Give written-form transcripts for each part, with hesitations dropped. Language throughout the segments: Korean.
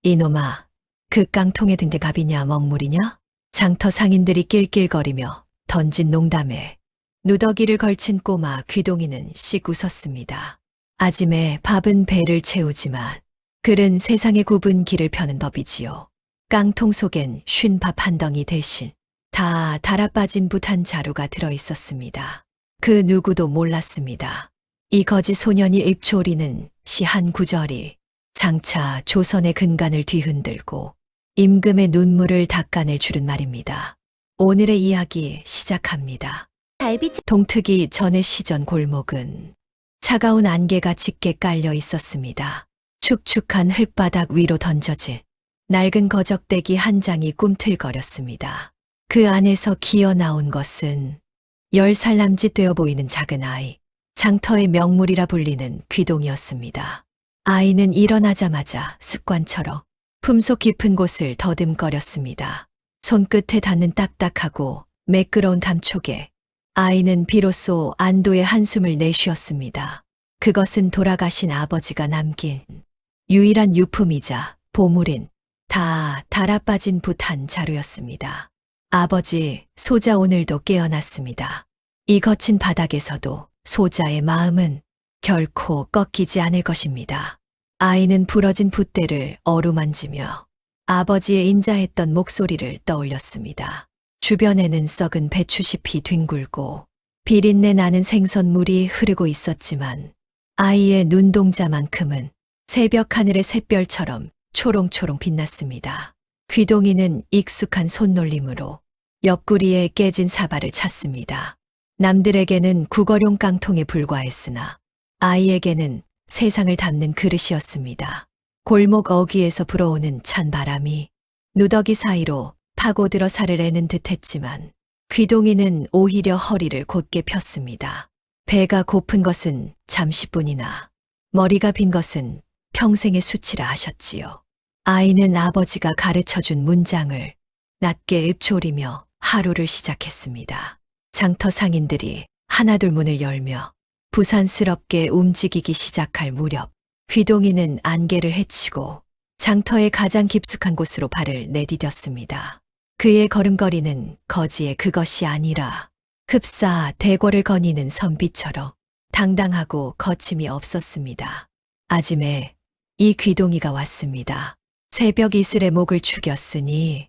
이놈아, 그 깡통에 든 게 갑이냐 먹물이냐? 장터 상인들이 낄낄거리며 던진 농담에 누더기를 걸친 꼬마 귀동이는 씩 웃었습니다. 아짐에 밥은 배를 채우지만 글은 세상에 굽은 길을 펴는 법이지요. 깡통 속엔 쉰 밥 한 덩이 대신 다 달아빠진 붓한 자루가 들어있었습니다. 그 누구도 몰랐습니다. 이 거지 소년이 입초리는 시 한 구절이 장차 조선의 근간을 뒤흔들고 임금의 눈물을 닦아낼 줄은 말입니다. 오늘의 이야기 시작합니다. 동트기 전의 시전 골목은 차가운 안개가 짙게 깔려 있었습니다. 축축한 흙바닥 위로 던져진 낡은 거적대기 한 장이 꿈틀거렸습니다. 그 안에서 기어 나온 것은 10살 남짓 되어 보이는 작은 아이, 장터의 명물이라 불리는 귀동이었습니다. 아이는 일어나자마자 습관처럼 품속 깊은 곳을 더듬거렸습니다. 손끝에 닿는 딱딱하고 매끄러운 감촉에 아이는 비로소 안도의 한숨을 내쉬었습니다. 그것은 돌아가신 아버지가 남긴 유일한 유품이자 보물인 다 달아빠진 붓한 자루였습니다. 아버지, 소자 오늘도 깨어났습니다. 이 거친 바닥에서도 소자의 마음은 결코 꺾이지 않을 것입니다. 아이는 부러진 붓대를 어루만지며 아버지의 인자했던 목소리를 떠올렸습니다. 주변에는 썩은 배추잎이 뒹굴고 비린내 나는 생선물이 흐르고 있었지만 아이의 눈동자만큼은 새벽 하늘의 샛별처럼 초롱초롱 빛났습니다. 귀동이는 익숙한 손놀림으로 옆구리에 깨진 사발을 찾습니다. 남들에게는 구거용 깡통에 불과했으나 아이에게는 세상을 담는 그릇이었습니다. 골목 어귀에서 불어오는 찬 바람이 누더기 사이로 파고들어 살을 애는 듯했지만 귀동이는 오히려 허리를 곧게 폈습니다. 배가 고픈 것은 잠시뿐이나 머리가 빈 것은 평생의 수치라 하셨지요. 아이는 아버지가 가르쳐준 문장을 낮게 읊조리며 하루를 시작했습니다. 장터 상인들이 하나둘 문을 열며 부산스럽게 움직이기 시작할 무렵 귀동이는 안개를 헤치고 장터의 가장 깊숙한 곳으로 발을 내디뎠습니다. 그의 걸음걸이는 거지의 그것이 아니라 흡사 대궐을 거니는 선비처럼 당당하고 거침이 없었습니다. 아짐에 이 귀동이가 왔습니다. 새벽 이슬에 목을 축였으니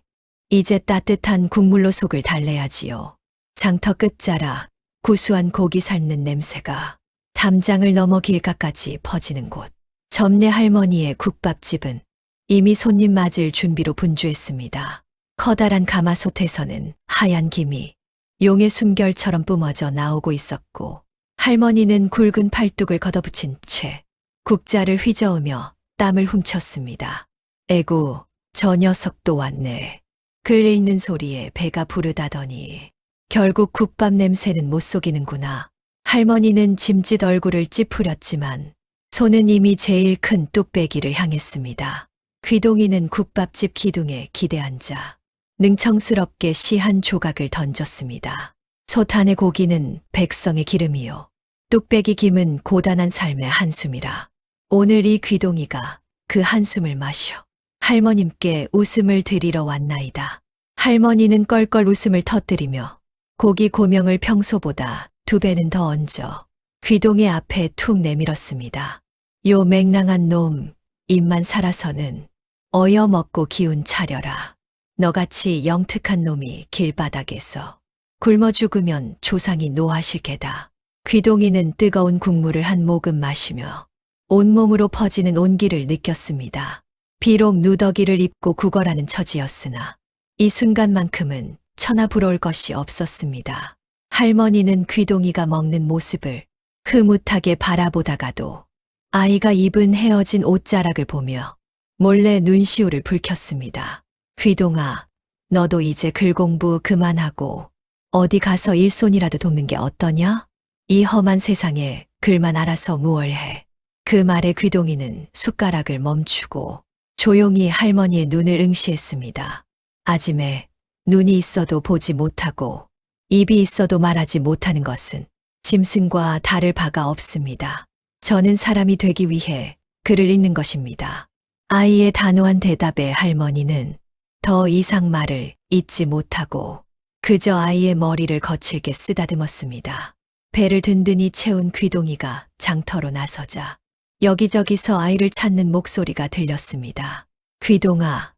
이제 따뜻한 국물로 속을 달래야지요. 장터 끝자락 구수한 고기 삶는 냄새가 담장을 넘어 길가까지 퍼지는 곳. 점례 할머니의 국밥집은 이미 손님 맞을 준비로 분주했습니다. 커다란 가마솥에서는 하얀 김이 용의 숨결처럼 뿜어져 나오고 있었고 할머니는 굵은 팔뚝을 걷어붙인 채 국자를 휘저으며 땀을 훔쳤습니다. 에구, 저 녀석 또 왔네. 글에 있는 소리에 배가 부르다더니 결국 국밥 냄새는 못 속이는구나. 할머니는 짐짓 얼굴을 찌푸렸지만 손은 이미 제일 큰 뚝배기를 향했습니다. 귀동이는 국밥집 기둥에 기대 앉아 능청스럽게 씨 한 조각을 던졌습니다. 솥 안의 고기는 백성의 기름이요. 뚝배기 김은 고단한 삶의 한숨이라. 오늘 이 귀동이가 그 한숨을 마셔 할머님께 웃음을 드리러 왔나이다. 할머니는 껄껄 웃음을 터뜨리며 고기 고명을 평소보다 2배는 더 얹어 귀동이 앞에 툭 내밀었습니다. 요 맹랑한 놈, 입만 살아서는 어여먹고 기운 차려라. 너같이 영특한 놈이 길바닥에서 굶어 죽으면 조상이 노하실 게다. 귀동이는 뜨거운 국물을 한 모금 마시며 온몸으로 퍼지는 온기를 느꼈습니다. 비록 누더기를 입고 구걸하는 처지였으나 이 순간만큼은 천하 부러울 것이 없었습니다. 할머니는 귀동이가 먹는 모습을 흐뭇하게 바라보다가도 아이가 입은 헤어진 옷자락을 보며 몰래 눈시울을 붉혔습니다. 귀동아, 너도 이제 글 공부 그만하고 어디 가서 일손이라도 돕는 게 어떠냐? 이 험한 세상에 글만 알아서 무얼 해. 그 말에 귀동이는 숟가락을 멈추고 조용히 할머니의 눈을 응시했습니다. 아짐에 눈이 있어도 보지 못하고 입이 있어도 말하지 못하는 것은 짐승과 다를 바가 없습니다. 저는 사람이 되기 위해 글을 읽는 것입니다. 아이의 단호한 대답에 할머니는 더 이상 말을 잇지 못하고 그저 아이의 머리를 거칠게 쓰다듬었습니다. 배를 든든히 채운 귀동이가 장터로 나서자 여기저기서 아이를 찾는 목소리가 들렸습니다. 귀동아,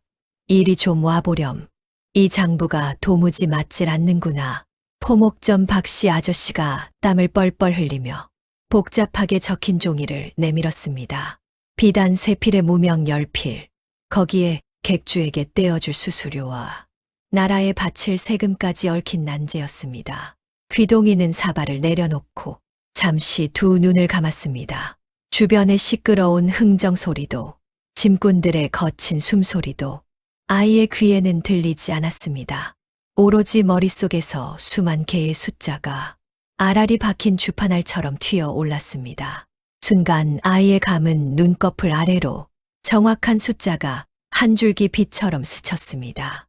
이리 좀 와보렴. 이 장부가 도무지 맞질 않는구나. 포목점 박씨 아저씨가 땀을 뻘뻘 흘리며 복잡하게 적힌 종이를 내밀었습니다. 비단 3필의 무명 10필, 거기에 객주에게 떼어줄 수수료와 나라에 바칠 세금까지 얽힌 난제였습니다. 귀동이는 사발을 내려놓고 잠시 두 눈을 감았습니다. 주변의 시끄러운 흥정 소리도 짐꾼들의 거친 숨소리도 아이의 귀에는 들리지 않았습니다. 오로지 머릿속에서 수만 개의 숫자가 알알이 박힌 주파날처럼 튀어 올랐습니다. 순간 아이의 감은 눈꺼풀 아래로 정확한 숫자가 한 줄기 빛처럼 스쳤습니다.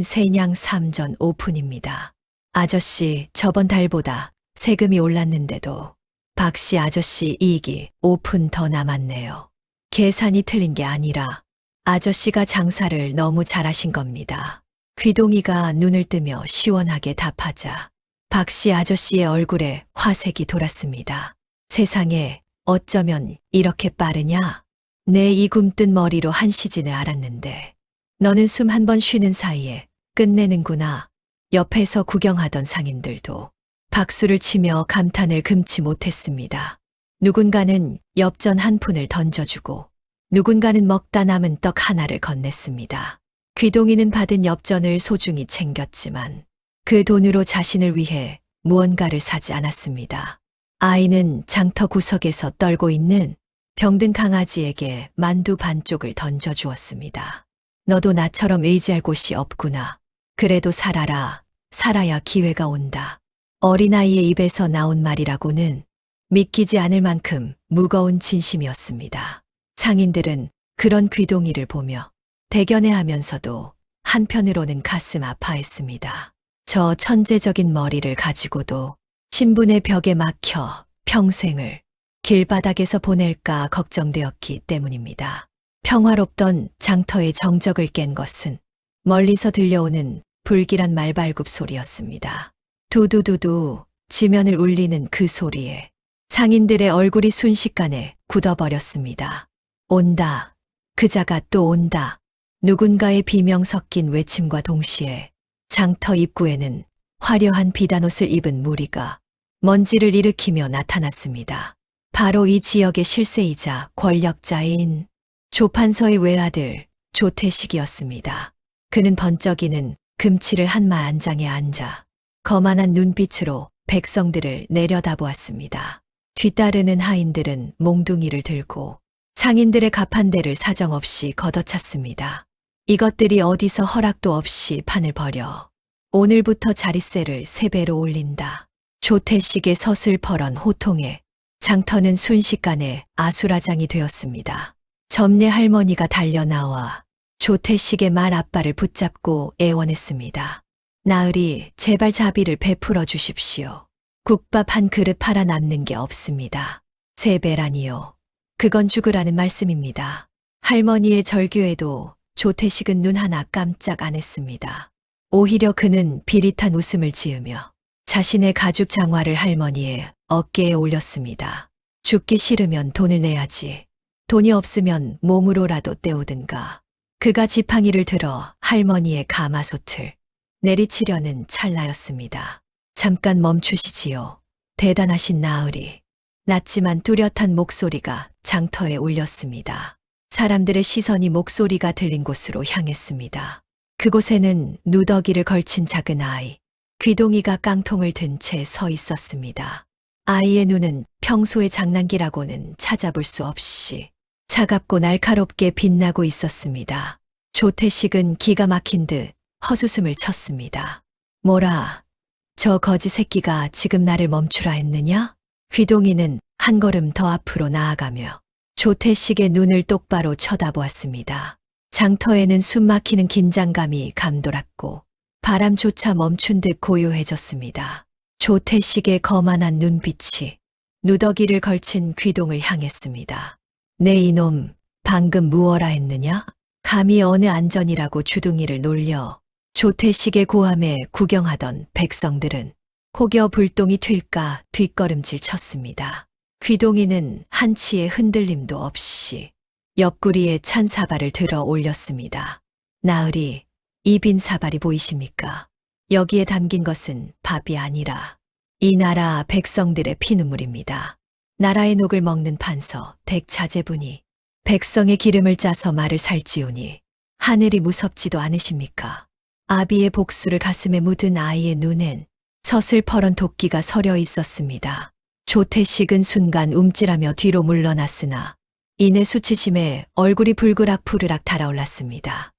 세냥 3전 5푼입니다. 아저씨, 저번 달보다 세금이 올랐는데도 박씨 아저씨 이익이 5푼 더 남았네요. 계산이 틀린 게 아니라 아저씨가 장사를 너무 잘하신 겁니다. 귀동이가 눈을 뜨며 시원하게 답하자 박씨 아저씨의 얼굴에 화색이 돌았습니다. 세상에 어쩌면 이렇게 빠르냐? 내 이 굼뜬 머리로 한 시즌을 알았는데 너는 숨 한 번 쉬는 사이에 끝내는구나. 옆에서 구경하던 상인들도 박수를 치며 감탄을 금치 못했습니다. 누군가는 엽전 한 푼을 던져주고 누군가는 먹다 남은 떡 하나를 건넸습니다. 귀동이는 받은 엽전을 소중히 챙겼지만 그 돈으로 자신을 위해 무언가를 사지 않았습니다. 아이는 장터 구석에서 떨고 있는 병든 강아지에게 만두 반쪽을 던져주었습니다. 너도 나처럼 의지할 곳이 없구나. 그래도 살아라. 살아야 기회가 온다. 어린아이의 입에서 나온 말이라고는 믿기지 않을 만큼 무거운 진심이었습니다. 상인들은 그런 귀동이를 보며 대견해하면서도 한편으로는 가슴 아파했습니다. 저 천재적인 머리를 가지고도 신분의 벽에 막혀 평생을 길바닥에서 보낼까 걱정되었기 때문입니다. 평화롭던 장터의 정적을 깬 것은 멀리서 들려오는 불길한 말발굽 소리였습니다. 두두두두 지면을 울리는 그 소리에 상인들의 얼굴이 순식간에 굳어버렸습니다. 온다. 그자가 또 온다. 누군가의 비명 섞인 외침과 동시에 장터 입구에는 화려한 비단옷을 입은 무리가 먼지를 일으키며 나타났습니다. 바로 이 지역의 실세이자 권력자인 조판서의 외아들 조태식이었습니다. 그는 번쩍이는 금치를 한마 안장에 앉아 거만한 눈빛으로 백성들을 내려다보았습니다. 뒤따르는 하인들은 몽둥이를 들고 상인들의 가판대를 사정없이 걷어찼습니다. 이것들이 어디서 허락도 없이 판을 벌여 오늘부터 자릿세를 3배로 올린다. 조태식의 서슬퍼런 호통에 장터는 순식간에 아수라장이 되었습니다. 점례 할머니가 달려나와 조태식의 말 앞발을 붙잡고 애원했습니다. 나으리, 제발 자비를 베풀어 주십시오. 국밥 한 그릇 팔아 남는 게 없습니다. 3배라니요. 그건 죽으라는 말씀입니다. 할머니의 절규에도 조태식은 눈 하나 깜짝 안 했습니다. 오히려 그는 비릿한 웃음을 지으며 자신의 가죽 장화를 할머니의 어깨에 올렸습니다. 죽기 싫으면 돈을 내야지. 돈이 없으면 몸으로라도 때우든가. 그가 지팡이를 들어 할머니의 가마솥을 내리치려는 찰나였습니다. 잠깐 멈추시지요. 대단하신 나으리. 낮지만 뚜렷한 목소리가 장터에 울렸습니다. 사람들의 시선이 목소리가 들린 곳으로 향했습니다. 그곳에는 누더기를 걸친 작은 아이, 귀동이가 깡통을 든 채 서 있었습니다. 아이의 눈은 평소의 장난기라고는 찾아볼 수 없이 차갑고 날카롭게 빛나고 있었습니다. 조태식은 기가 막힌 듯 헛웃음을 쳤습니다. 뭐라, 저 거지 새끼가 지금 나를 멈추라 했느냐? 귀동이는 한 걸음 더 앞으로 나아가며 조태식의 눈을 똑바로 쳐다보았습니다. 장터에는 숨막히는 긴장감이 감돌았고 바람조차 멈춘 듯 고요해졌습니다. 조태식의 거만한 눈빛이 누더기를 걸친 귀동을 향했습니다. 내 이놈, 방금 무어라 했느냐? 감히 어느 안전이라고 주둥이를 놀려 조태식의 고함에 구경하던 백성들은 혹여 불똥이 튈까 뒷걸음질 쳤습니다. 귀동이는 한치의 흔들림도 없이 옆구리에 찬 사발을 들어 올렸습니다. 나으리, 이 빈 사발이 보이십니까? 여기에 담긴 것은 밥이 아니라 이 나라 백성들의 피눈물입니다. 나라의 녹을 먹는 판서 덱자제분이 백성의 기름을 짜서 말을 살찌우니 하늘이 무섭지도 않으십니까? 아비의 복수를 가슴에 묻은 아이의 눈엔 서슬퍼런 도끼가 서려 있었습니다. 조태식은 순간 움찔하며 뒤로 물러났으나 이내 수치심에 얼굴이 불그락 달아올랐습니다.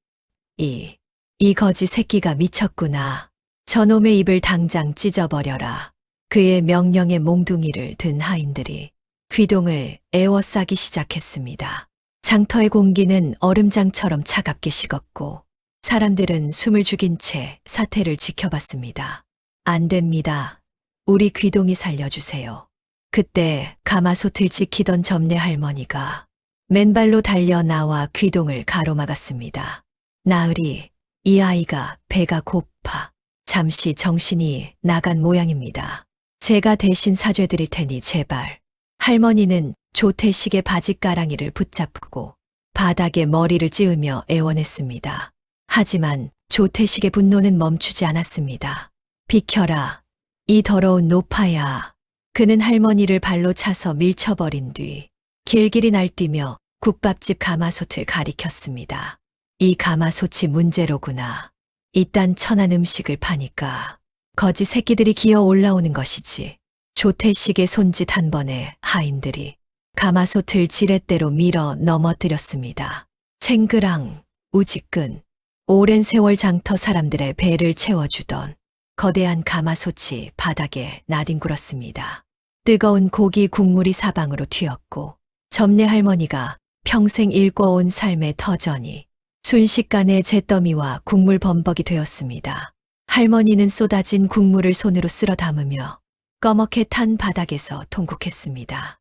이 거지 새끼가 미쳤구나. 저놈의 입을 당장 찢어버려라. 그의 명령에 몽둥이를 든 하인들이 귀동을 에워싸기 시작했습니다. 장터의 공기는 얼음장처럼 차갑게 식었고 사람들은 숨을 죽인 채 사태를 지켜봤습니다. 안 됩니다. 우리 귀동이 살려주세요. 그때 가마솥을 지키던 점례 할머니가 맨발로 달려 나와 귀동을 가로막았습니다. 나으리, 이 아이가 배가 고파 잠시 정신이 나간 모양입니다. 제가 대신 사죄드릴 테니 제발. 할머니는 조태식의 바지가랑이를 붙잡고 바닥에 머리를 찌으며 애원했습니다. 하지만 조태식의 분노는 멈추지 않았습니다. 비켜라. 이 더러운 노파야. 그는 할머니를 발로 차서 밀쳐버린 뒤 길길이 날뛰며 국밥집 가마솥을 가리켰습니다. 이 가마솥이 문제로구나. 이딴 천한 음식을 파니까 거지 새끼들이 기어 올라오는 것이지. 조태식의 손짓 한 번에 하인들이 가마솥을 지렛대로 밀어 넘어뜨렸습니다. 챙그랑, 우지끈, 오랜 세월 장터 사람들의 배를 채워주던 거대한 가마솥이 바닥에 나뒹굴었습니다. 뜨거운 고기 국물이 사방으로 튀었고 점례 할머니가 평생 일궈온 삶의 터전이 순식간에 잿더미와 국물 범벅이 되었습니다. 할머니는 쏟아진 국물을 손으로 쓸어 담으며 꺼멓게 탄 바닥에서 통곡했습니다.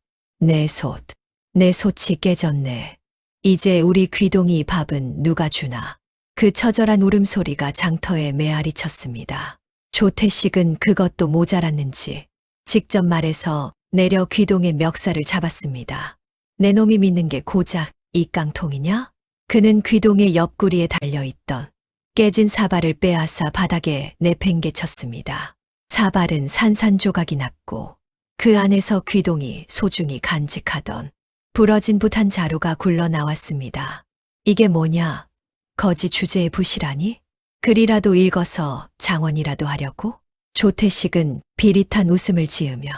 내 솥이 깨졌네. 이제 우리 귀동이 밥은 누가 주나. 그 처절한 울음소리가 장터에 메아리 쳤습니다. 조태식은 그것도 모자랐는지 직접 말해서 내려 귀동의 멱살을 잡았습니다. 내 놈이 믿는 게 고작 이 깡통이냐? 그는 귀동의 옆구리에 달려있던 깨진 사발을 빼앗아 바닥에 내팽개쳤습니다. 사발은 산산조각이 났고 그 안에서 귀동이 소중히 간직하던 부러진 붓한 자루가 굴러나왔습니다. 이게 뭐냐? 거지 주제의 붓이라니? 글이라도 읽어서 장원이라도 하려고? 조태식은 비릿한 웃음을 지으며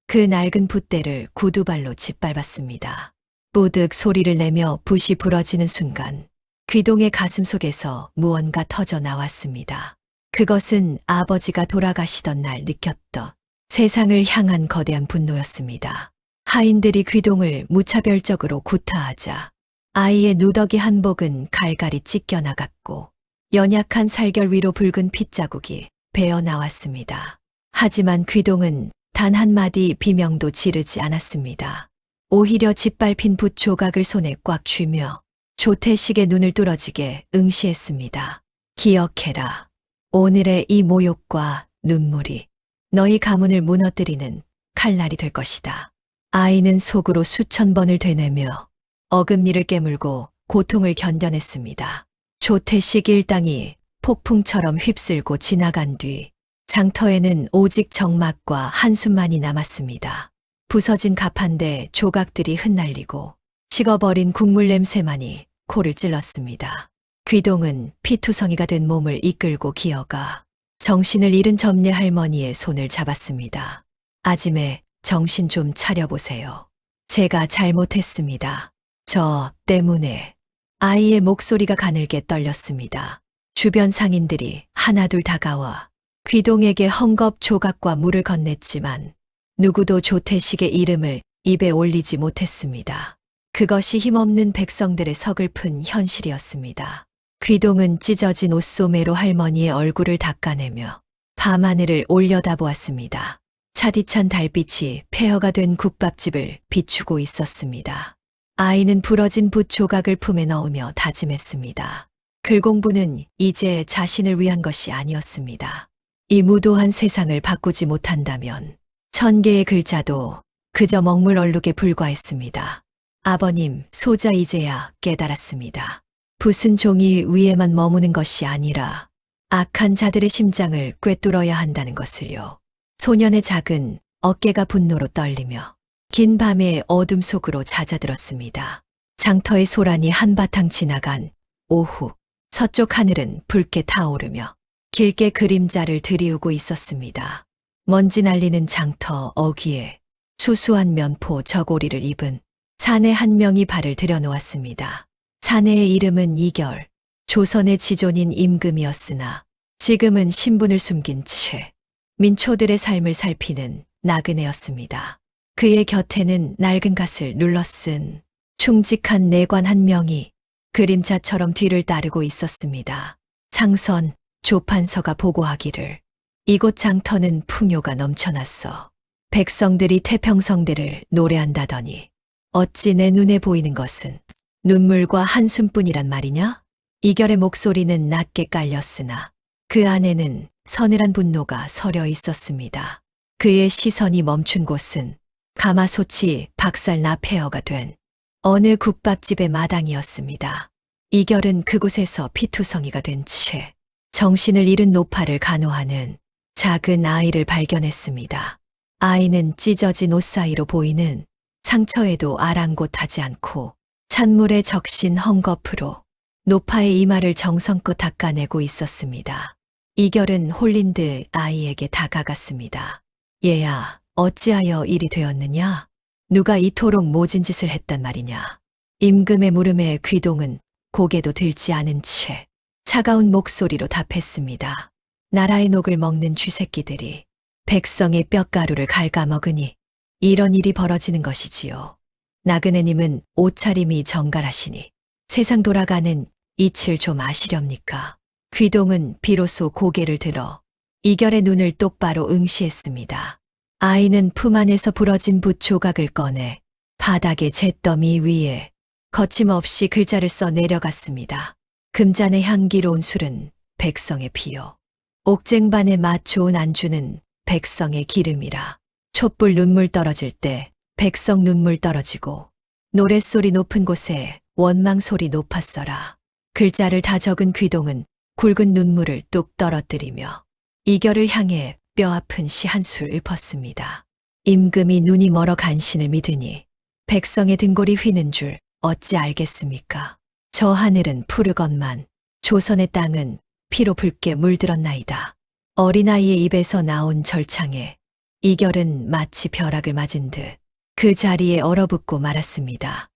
그 낡은 붓대를 구두발로 짓밟았습니다. 뿌득 소리를 내며 붓이 부러지는 순간 귀동의 가슴 속에서 무언가 터져 나왔습니다. 그것은 아버지가 돌아가시던 날 느꼈던 세상을 향한 거대한 분노였습니다. 하인들이 귀동을 무차별적으로 구타하자 아이의 누더기 한복은 갈갈이 찢겨나갔고 연약한 살결 위로 붉은 핏자국이 베어 나왔습니다. 하지만 귀동은 단 한마디 비명도 지르지 않았습니다. 오히려 짓밟힌 붓 조각을 손에 꽉 쥐며 조태식의 눈을 뚫어지게 응시했습니다. 기억해라. 오늘의 이 모욕과 눈물이 너희 가문을 무너뜨리는 칼날이 될 것이다. 아이는 속으로 수천 번을 되뇌며 어금니를 깨물고 고통을 견뎌냈습니다. 조태식 일당이 폭풍처럼 휩쓸고 지나간 뒤 장터에는 오직 정막과 한숨만이 남았습니다. 부서진 갑판대 조각들이 흩날리고 식어버린 국물 냄새만이 코를 찔렀습니다. 귀동은 피투성이가 된 몸을 이끌고 기어가 정신을 잃은 점례 할머니의 손을 잡았습니다. 아짐에 정신 좀 차려보세요. 제가 잘못했습니다. 저 때문에. 아이의 목소리가 가늘게 떨렸습니다. 주변 상인들이 하나둘 다가와 귀동에게 헝겊 조각과 물을 건넸지만 누구도 조태식의 이름을 입에 올리지 못했습니다. 그것이 힘없는 백성들의 서글픈 현실이었습니다. 귀동은 찢어진 옷소매로 할머니의 얼굴을 닦아내며 밤하늘을 올려다보았습니다. 차디찬 달빛이 폐허가 된 국밥집을 비추고 있었습니다. 아이는 부러진 붓 조각을 품에 넣으며 다짐했습니다. 글 공부는 이제 자신을 위한 것이 아니었습니다. 이 무도한 세상을 바꾸지 못한다면 1000개의 글자도 그저 먹물 얼룩에 불과했습니다. 아버님, 소자 이제야 깨달았습니다. 붓은 종이 위에만 머무는 것이 아니라 악한 자들의 심장을 꿰뚫어야 한다는 것을요. 소년의 작은 어깨가 분노로 떨리며 긴 밤의 어둠 속으로 잦아들었습니다. 장터의 소란이 한바탕 지나간 오후, 서쪽 하늘은 붉게 타오르며 길게 그림자를 들이우고 있었습니다. 먼지 날리는 장터 어귀에 수수한 면포 저고리를 입은 사내 한 명이 발을 들여놓았습니다. 사내의 이름은 이결, 조선의 지존인 임금이었으나 지금은 신분을 숨긴 채 민초들의 삶을 살피는 나그네였습니다. 그의 곁에는 낡은 갓을 눌러쓴 충직한 내관 한 명이 그림자처럼 뒤를 따르고 있었습니다. 상선, 조판서가 보고하기를 이곳 장터는 풍요가 넘쳐났어. 백성들이 태평성대를 노래한다더니 어찌 내 눈에 보이는 것은 눈물과 한숨뿐이란 말이냐? 이결의 목소리는 낮게 깔렸으나 그 안에는 서늘한 분노가 서려 있었습니다. 그의 시선이 멈춘 곳은 가마솥이 박살 나 폐허가 된 어느 국밥집의 마당이었습니다. 이결은 그곳에서 피투성이가 된 채 정신을 잃은 노파를 간호하는 작은 아이를 발견했습니다. 아이는 찢어진 옷 사이로 보이는 상처에도 아랑곳하지 않고 찬물에 적신 헝겊으로 노파의 이마를 정성껏 닦아내고 있었습니다. 이결은 홀린 듯 아이에게 다가갔습니다. 얘야, 어찌하여 일이 되었느냐? 누가 이토록 모진 짓을 했단 말이냐? 임금의 물음에 귀동은 고개도 들지 않은 채 차가운 목소리로 답했습니다. 나라의 녹을 먹는 쥐새끼들이 백성의 뼈가루를 갉아먹으니 이런 일이 벌어지는 것이지요. 나그네님은 옷차림이 정갈하시니 세상 돌아가는 이치를 좀 아시렵니까? 귀동은 비로소 고개를 들어 이결의 눈을 똑바로 응시했습니다. 아이는 품 안에서 부러진 붓 조각을 꺼내 바닥의 잿더미 위에 거침없이 글자를 써 내려갔습니다. 금잔의 향기로운 술은 백성의 피요. 옥쟁반의 맛 좋은 안주는 백성의 기름이라. 촛불 눈물 떨어질 때 백성 눈물 떨어지고 노랫소리 높은 곳에 원망 소리 높았어라. 글자를 다 적은 귀동은 굵은 눈물을 뚝 떨어뜨리며 이결을 향해 뼈아픈 시 한 술 읊었습니다. 임금이 눈이 멀어 간신을 믿으니 백성의 등골이 휘는 줄 어찌 알겠습니까? 저 하늘은 푸르건만 조선의 땅은 피로 붉게 물들었나이다. 어린아이의 입에서 나온 절창에 이결은 마치 벼락을 맞은 듯 그 자리에 얼어붙고 말았습니다.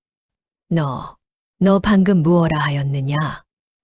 너 방금 무엇라 하였느냐?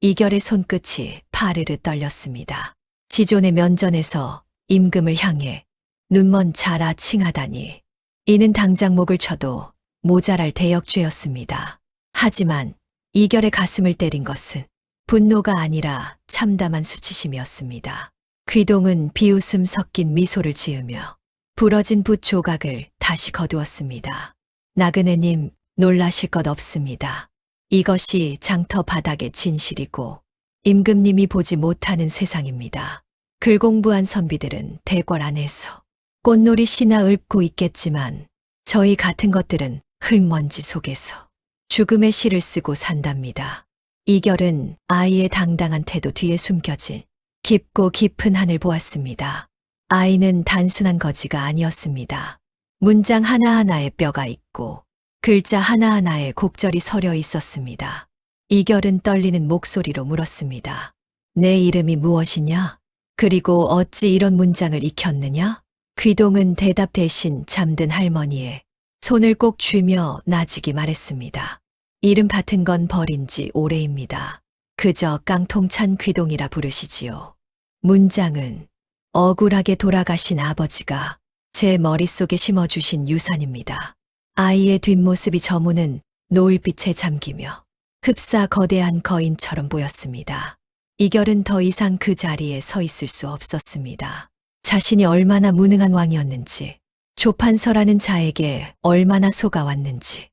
이결의 손끝이 파르르 떨렸습니다. 지존의 면전에서 임금을 향해 눈먼 자라 칭하다니 이는 당장 목을 쳐도 모자랄 대역죄였습니다. 하지만 이결의 가슴을 때린 것은 분노가 아니라 참담한 수치심이었습니다. 귀동은 비웃음 섞인 미소를 지으며 부러진 붓 조각을 다시 거두었습니다. 나그네님, 놀라실 것 없습니다. 이것이 장터 바닥의 진실이고 임금님이 보지 못하는 세상입니다. 글 공부한 선비들은 대궐 안에서 꽃놀이 시나 읊고 있겠지만 저희 같은 것들은 흙먼지 속에서 죽음의 시를 쓰고 산답니다. 이결은 아이의 당당한 태도 뒤에 숨겨진 깊고 깊은 한을 보았습니다. 아이는 단순한 거지가 아니었습니다. 문장 하나하나에 뼈가 있고 글자 하나하나에 곡절이 서려 있었습니다. 이결은 떨리는 목소리로 물었습니다. 내 이름이 무엇이냐? 그리고 어찌 이런 문장을 익혔느냐? 귀동은 대답 대신 잠든 할머니의 손을 꼭 쥐며 나지기 말했습니다. 이름 같은 건 버린 지 오래입니다. 그저 깡통찬 귀동이라 부르시지요. 문장은 억울하게 돌아가신 아버지가 제 머릿속에 심어주신 유산입니다. 아이의 뒷모습이 저무는 노을빛에 잠기며 흡사 거대한 거인처럼 보였습니다. 이결은 더 이상 그 자리에 서 있을 수 없었습니다. 자신이 얼마나 무능한 왕이었는지, 조판서라는 자에게 얼마나 속아왔는지,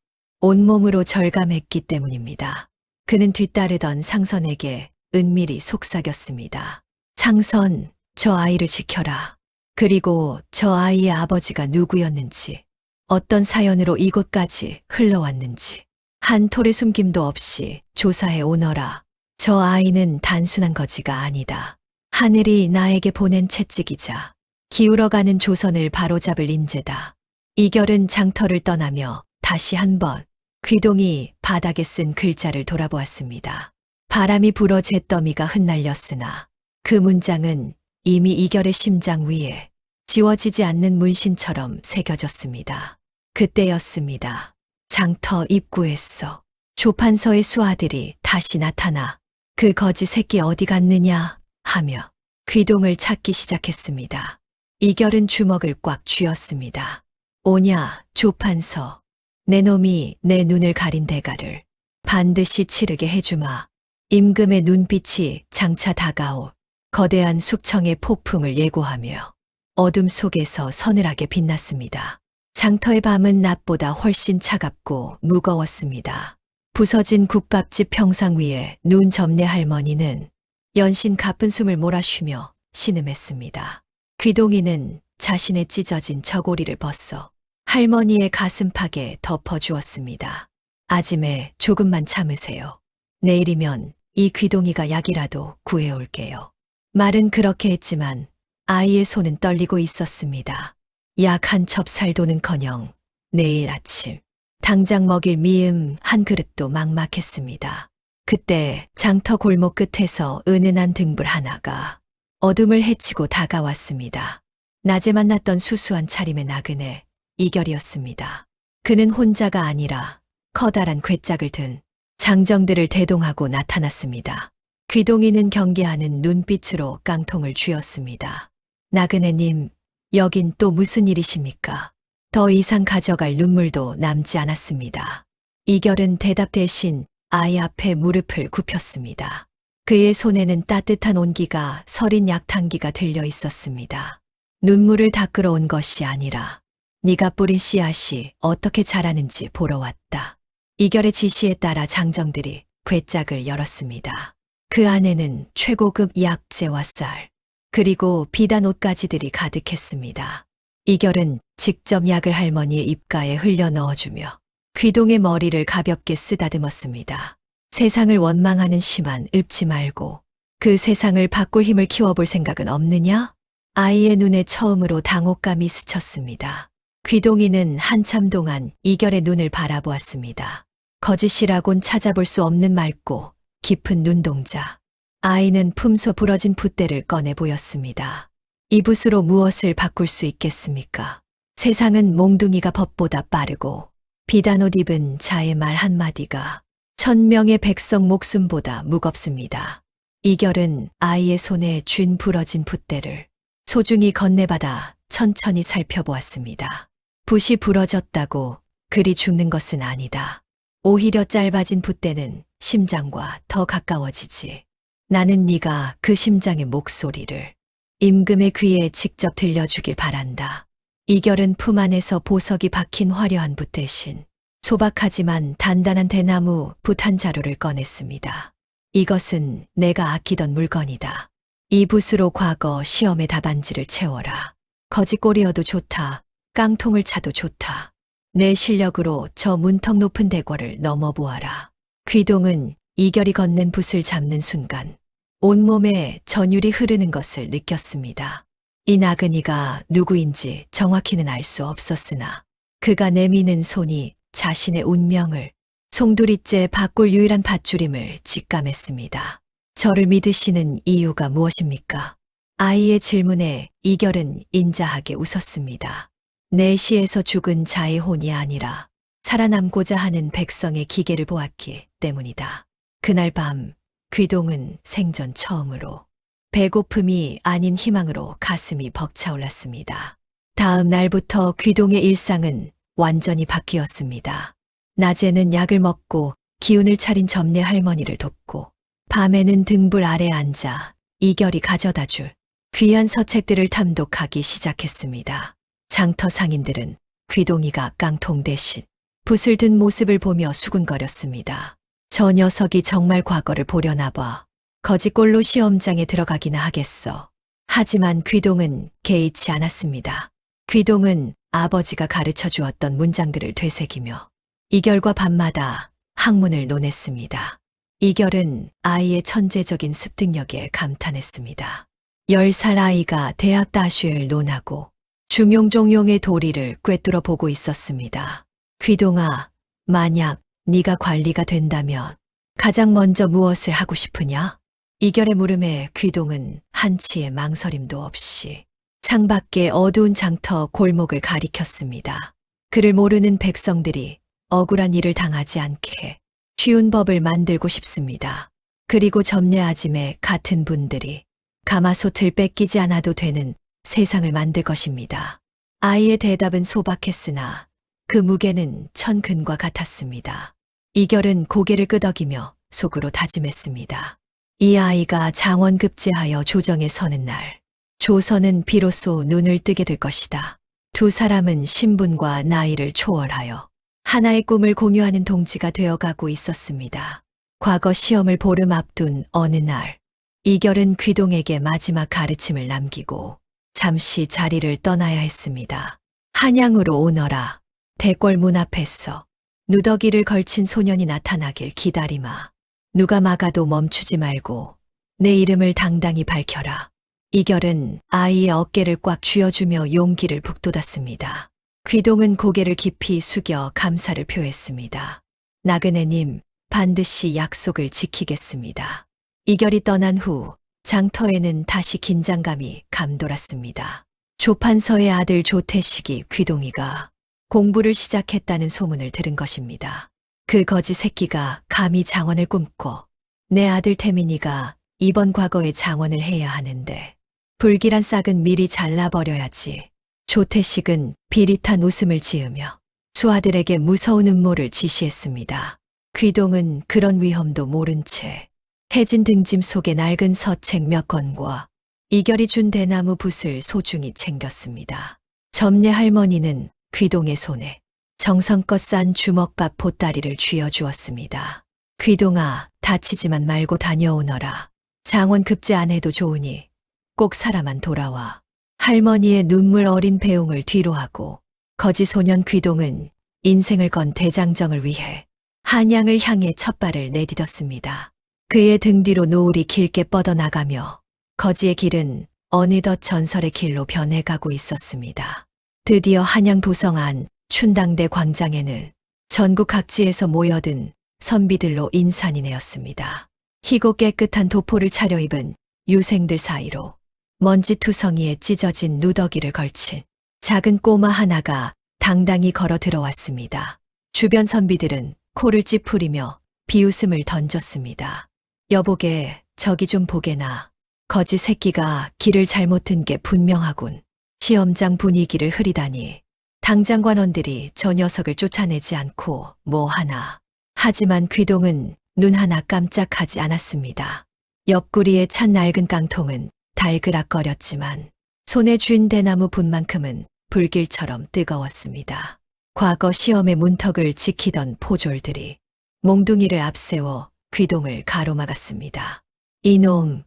온몸으로 절감했기 때문입니다. 그는 뒤따르던 상선에게 은밀히 속삭였습니다. 상선, 저 아이를 지켜라. 그리고 저 아이의 아버지가 누구였는지, 어떤 사연으로 이곳까지 흘러왔는지, 한 톨의 숨김도 없이 조사해 오너라. 저 아이는 단순한 거지가 아니다. 하늘이 나에게 보낸 채찍이자 기울어가는 조선을 바로잡을 인재다. 이결은 장터를 떠나며 다시 한번 귀동이 바닥에 쓴 글자를 돌아보았습니다. 바람이 불어 잿더미가 흩날렸으나 그 문장은 이미 이결의 심장 위에 지워지지 않는 문신처럼 새겨졌습니다. 그때였습니다. 장터 입구에서 조판서의 수아들이 다시 나타나 그 거지 새끼 어디 갔느냐 하며 귀동을 찾기 시작했습니다. 이결은 주먹을 꽉 쥐었습니다. 오냐, 조판서. 내 놈이 내 눈을 가린 대가를 반드시 치르게 해주마. 임금의 눈빛이 장차 다가올 거대한 숙청의 폭풍을 예고하며 어둠 속에서 서늘하게 빛났습니다. 장터의 밤은 낮보다 훨씬 차갑고 무거웠습니다. 부서진 국밥집 평상 위에 눈 접내 할머니는 연신 가쁜 숨을 몰아쉬며 신음했습니다. 귀동이는 자신의 찢어진 저고리를 벗어 할머니의 가슴팍에 덮어주었습니다. 아짐에 조금만 참으세요. 내일이면 이 귀동이가 약이라도 구해올게요. 말은 그렇게 했지만 아이의 손은 떨리고 있었습니다. 약 한 첩 살도는커녕 내일 아침 당장 먹일 미음 한 그릇도 막막했습니다. 그때 장터 골목 끝에서 은은한 등불 하나가 어둠을 헤치고 다가왔습니다. 낮에 만났던 수수한 차림의 나그네 이결이었습니다. 그는 혼자가 아니라 커다란 괴짝을 든 장정들을 대동하고 나타났습니다. 귀동이는 경계하는 눈빛으로 깡통을 쥐었습니다. 나그네님, 여긴 또 무슨 일이십니까? 더 이상 가져갈 눈물도 남지 않았습니다. 이결은 대답 대신 아이 앞에 무릎을 굽혔습니다. 그의 손에는 따뜻한 온기가 서린 약탕기가 들려 있었습니다. 눈물을 닦으러 온 것이 아니라 네가 뿌린 씨앗이 어떻게 자라는지 보러 왔다. 이결의 지시에 따라 장정들이 괴짝을 열었습니다. 그 안에는 최고급 약재와 쌀, 그리고 비단 옷가지들이 가득했습니다. 이결은 직접 약을 할머니의 입가에 흘려 넣어주며 귀동의 머리를 가볍게 쓰다듬었습니다. 세상을 원망하는 시만 읊지 말고 그 세상을 바꿀 힘을 키워볼 생각은 없느냐? 아이의 눈에 처음으로 당혹감이 스쳤습니다. 귀동이는 한참 동안 이결의 눈을 바라보았습니다. 거짓이라곤 찾아볼 수 없는 맑고 깊은 눈동자. 아이는 품소 부러진 붓대를 꺼내 보였습니다. 이 붓으로 무엇을 바꿀 수 있겠습니까? 세상은 몽둥이가 법보다 빠르고 비단옷 입은 자의 말 한마디가 1000명의 백성 목숨보다 무겁습니다. 이결은 아이의 손에 쥔 부러진 붓대를 소중히 건네받아 천천히 살펴보았습니다. 붓이 부러졌다고 그리 죽는 것은 아니다. 오히려 짧아진 붓대는 심장과 더 가까워지지. 나는 네가 그 심장의 목소리를 임금의 귀에 직접 들려주길 바란다. 이결은 품 안에서 보석이 박힌 화려한 붓 대신 소박하지만 단단한 대나무 붓 한 자루를 꺼냈습니다. 이것은 내가 아끼던 물건이다. 이 붓으로 과거 시험의 답안지를 채워라. 거짓골이어도 좋다. 깡통을 차도 좋다. 내 실력으로 저 문턱 높은 대궐을 넘어보아라. 귀동은 이결이 건넨 붓을 잡는 순간 온몸에 전율이 흐르는 것을 느꼈습니다. 이 나그니가 누구인지 정확히는 알 수 없었으나 그가 내미는 손이 자신의 운명을 송두리째 바꿀 유일한 밧줄임을 직감했습니다. 저를 믿으시는 이유가 무엇입니까? 아이의 질문에 이결은 인자하게 웃었습니다. 내 시에서 죽은 자의 혼이 아니라 살아남고자 하는 백성의 기계를 보았기 때문이다. 그날 밤 귀동은 생전 처음으로 배고픔이 아닌 희망으로 가슴이 벅차올랐습니다. 다음 날부터 귀동의 일상은 완전히 바뀌었습니다. 낮에는 약을 먹고 기운을 차린 점례 할머니를 돕고 밤에는 등불 아래 앉아 이결이 가져다 줄 귀한 서책들을 탐독하기 시작했습니다. 장터 상인들은 귀동이가 깡통 대신 붓을 든 모습을 보며 수군거렸습니다. 저 녀석이 정말 과거를 보려나 봐. 거지꼴로 시험장에 들어가기나 하겠어. 하지만 귀동은 개의치 않았습니다. 귀동은 아버지가 가르쳐 주었던 문장들을 되새기며 이결과 밤마다 학문을 논했습니다. 이결은 아이의 천재적인 습득력에 감탄했습니다. 10살 아이가 대학 다슈를 논하고 중용종용의 도리를 꿰뚫어 보고 있었습니다. 귀동아, 만약 네가 관리가 된다면 가장 먼저 무엇을 하고 싶으냐? 이결의 물음에 귀동은 한치의 망설임도 없이 창밖의 어두운 장터 골목을 가리켰습니다. 그를 모르는 백성들이 억울한 일을 당하지 않게 쉬운 법을 만들고 싶습니다. 그리고 점례아짐의 같은 분들이 가마솥을 뺏기지 않아도 되는 세상을 만들 것입니다. 아이의 대답은 소박했으나 그 무게는 천근과 같았습니다. 이결은 고개를 끄덕이며 속으로 다짐했습니다. 이 아이가 장원급제하여 조정에 서는 날, 조선은 비로소 눈을 뜨게 될 것이다. 두 사람은 신분과 나이를 초월하여 하나의 꿈을 공유하는 동지가 되어가고 있었습니다. 과거 시험을 보름 앞둔 어느 날, 이결은 귀동에게 마지막 가르침을 남기고 잠시 자리를 떠나야 했습니다. 한양으로 오너라. 대궐 문 앞에서 누더기를 걸친 소년이 나타나길 기다리마. 누가 막아도 멈추지 말고 내 이름을 당당히 밝혀라. 이결은 아이의 어깨를 꽉 쥐어주며 용기를 북돋았습니다. 귀동은 고개를 깊이 숙여 감사를 표했습니다. 나그네님, 반드시 약속을 지키겠습니다. 이결이 떠난 후 장터에는 다시 긴장감이 감돌았습니다. 조판서의 아들 조태식이 귀동이가 공부를 시작했다는 소문을 들은 것입니다. 그 거지 새끼가 감히 장원을 꿈꿔 내 아들 태민이가 이번 과거에 장원을 해야 하는데 불길한 싹은 미리 잘라버려야지. 조태식은 비릿한 웃음을 지으며 수아들에게 무서운 음모를 지시했습니다. 귀동은 그런 위험도 모른 채 해진 등짐 속에 낡은 서책 몇 권과 이결이 준 대나무 붓을 소중히 챙겼습니다. 점례 할머니는 귀동의 손에 정성껏 싼 주먹밥 보따리를 쥐어주었습니다. 귀동아, 다치지만 말고 다녀오너라. 장원 급제 안 해도 좋으니 꼭 살아만 돌아와. 할머니의 눈물 어린 배웅을 뒤로하고 거지 소년 귀동은 인생을 건 대장정을 위해 한양을 향해 첫발을 내디뎠습니다. 그의 등 뒤로 노을이 길게 뻗어나가며 거지의 길은 어느덧 전설의 길로 변해가고 있었습니다. 드디어 한양 도성 안 춘당대 광장에는 전국 각지에서 모여든 선비들로 인산이 내었습니다. 희고 깨끗한 도포를 차려입은 유생들 사이로 먼지투성이에 찢어진 누더기를 걸친 작은 꼬마 하나가 당당히 걸어 들어왔습니다. 주변 선비들은 코를 찌푸리며 비웃음을 던졌습니다. 여보게, 저기 좀 보게나. 거지 새끼가 길을 잘못 든 게 분명하군. 시험장 분위기를 흐리다니. 당장 관원들이 저 녀석을 쫓아내지 않고 뭐 하나. 하지만 귀동은 눈 하나 깜짝하지 않았습니다. 옆구리에 찬 낡은 깡통은 달그락거렸지만 손에 쥔 대나무 붓만큼은 불길처럼 뜨거웠습니다. 과거 시험의 문턱을 지키던 포졸들이 몽둥이를 앞세워 귀동을 가로막았습니다. 이놈,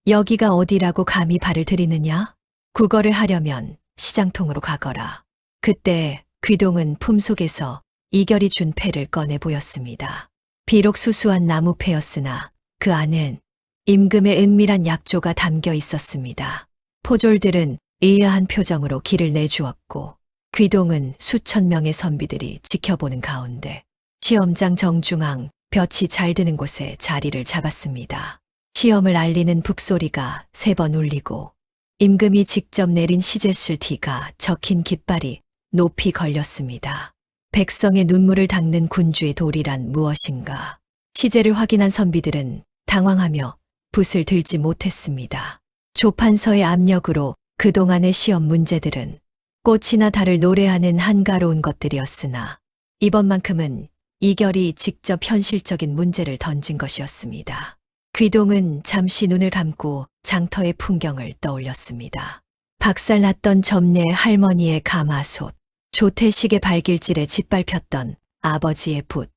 여기가 어디라고 감히 발을 들이느냐? 국어를 하려면 시장통으로 가거라. 그때 귀동은 품속에서 이결이 준 패를 꺼내 보였습니다. 비록 수수한 나무패였으나 그 안엔 임금의 은밀한 약조가 담겨 있었습니다. 포졸들은 의아한 표정으로 길을 내주었고 귀동은 수천 명의 선비들이 지켜보는 가운데 시험장 정중앙 볕이 잘 드는 곳에 자리를 잡았습니다. 시험을 알리는 북소리가 3번 울리고 임금이 직접 내린 시제술 D가 적힌 깃발이 높이 걸렸습니다. 백성의 눈물을 닦는 군주의 도리란 무엇인가? 시제를 확인한 선비들은 당황하며 붓을 들지 못했습니다. 조판서의 압력으로 그동안의 시험 문제들은 꽃이나 달을 노래하는 한가로운 것들이었으나 이번만큼은 이결이 직접 현실적인 문제를 던진 것이었습니다. 귀동은 잠시 눈을 감고 장터의 풍경을 떠올렸습니다. 박살났던 점례 할머니의 가마솥, 조태식의 발길질에 짓밟혔던 아버지의 붓,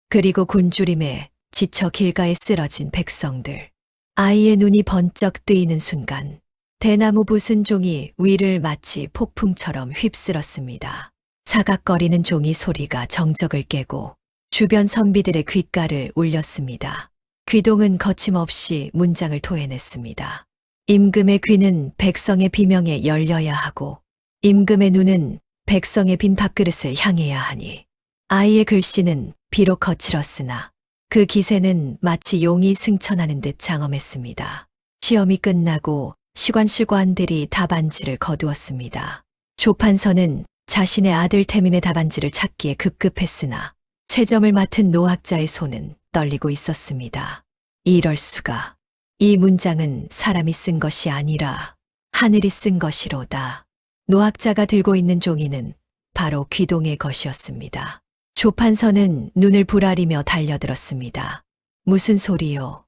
그리고 굶주림에 지쳐 길가에 쓰러진 백성들. 아이의 눈이 번쩍 뜨이는 순간 대나무 붓은 종이 위를 마치 폭풍처럼 휩쓸었습니다. 사각거리는 종이 소리가 정적을 깨고 주변 선비들의 귓가를 울렸습니다. 귀동은 거침없이 문장을 토해냈습니다. 임금의 귀는 백성의 비명에 열려야 하고 임금의 눈은 백성의 빈 밥그릇을 향해야 하니 아이의 글씨는 비록 거칠었으나 그 기세는 마치 용이 승천하는 듯 장엄했습니다. 시험이 끝나고 시관들이 답안지를 거두었습니다. 조판서는 자신의 아들 태민의 답안지를 찾기에 급급했으나 채점을 맡은 노학자의 손은 떨리고 있었습니다. 이럴 수가. 이 문장은 사람이 쓴 것이 아니라 하늘이 쓴 것이로다. 노학자가 들고 있는 종이는 바로 귀동의 것이었습니다. 조판서는 눈을 부라리며 달려들었습니다. 무슨 소리요?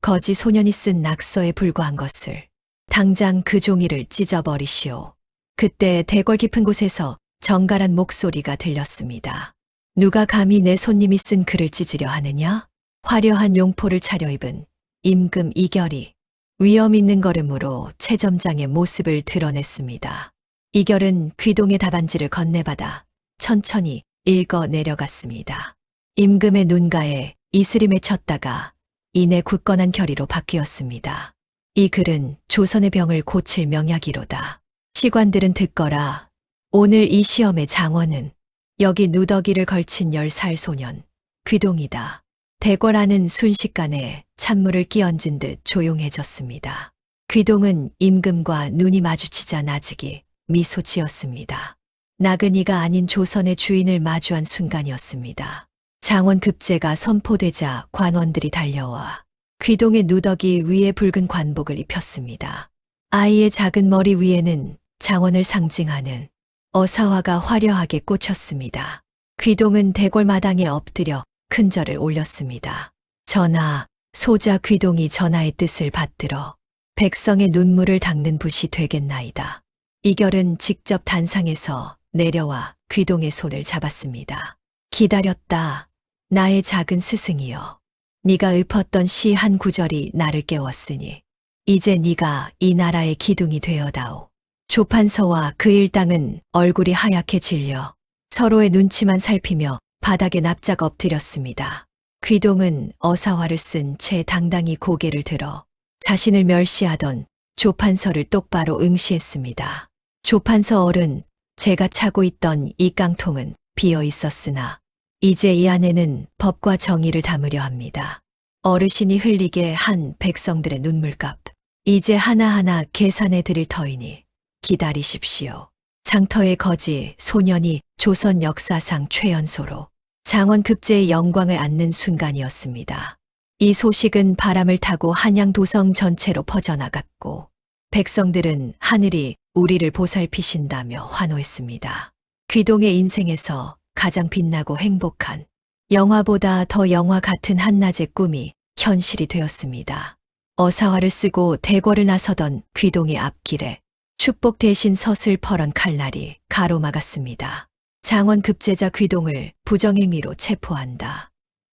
거지 소년이 쓴 낙서에 불과한 것을. 당장 그 종이를 찢어버리시오. 그때 대궐 깊은 곳에서 정갈한 목소리가 들렸습니다. 누가 감히 내 손님이 쓴 글을 찢으려 하느냐? 화려한 용포를 차려입은 임금 이결이 위엄 있는 걸음으로 채점장의 모습을 드러냈습니다. 이결은 귀동의 답안지를 건네받아 천천히 읽어 내려갔습니다. 임금의 눈가에 이슬이 맺혔다가 이내 굳건한 결의로 바뀌었습니다. 이 글은 조선의 병을 고칠 명약이로다. 시관들은 듣거라. 오늘 이 시험의 장원은 여기 누더기를 걸친 10살 소년 귀동이다. 대궐 안은 순식간에 찬물을 끼얹은 듯 조용해졌습니다. 귀동은 임금과 눈이 마주치자 나직이 미소 지었습니다. 나그니가 아닌 조선의 주인을 마주한 순간이었습니다. 장원 급제가 선포되자 관원들이 달려와 귀동의 누더기 위에 붉은 관복을 입혔습니다. 아이의 작은 머리 위에는 장원을 상징하는 어사화가 화려하게 꽂혔습니다. 귀동은 대궐 마당에 엎드려 큰 절을 올렸습니다. 전하, 소자 귀동이 전하의 뜻을 받들어 백성의 눈물을 닦는 붓이 되겠나이다. 이결은 직접 단상에서 내려와 귀동의 손을 잡았습니다. 기다렸다. 나의 작은 스승이여. 네가 읊었던 시 한 구절이 나를 깨웠으니 이제 네가 이 나라의 기둥이 되어다오. 조판서와 그 일당은 얼굴이 하얗게 질려 서로의 눈치만 살피며 바닥에 납작 엎드렸습니다. 귀동은 어사화를 쓴 채 당당히 고개를 들어 자신을 멸시하던 조판서를 똑바로 응시했습니다. 조판서 어른, 제가 차고 있던 이 깡통은 비어 있었으나 이제 이 안에는 법과 정의를 담으려 합니다. 어르신이 흘리게 한 백성들의 눈물값, 이제 하나하나 계산해 드릴 터이니 기다리십시오. 장터의 거지 소년이 조선 역사상 최연소로 장원 급제의 영광을 안는 순간이었습니다. 이 소식은 바람을 타고 한양 도성 전체로 퍼져나갔고 백성들은 하늘이 우리를 보살피신다며 환호했습니다. 귀동의 인생에서 가장 빛나고 행복한 영화보다 더 영화 같은 한낮의 꿈이 현실이 되었습니다. 어사화를 쓰고 대궐을 나서던 귀동의 앞길에 축복 대신 섯을 펄은 칼날이 가로막았습니다. 장원 급제자 귀동을 부정행위로 체포한다.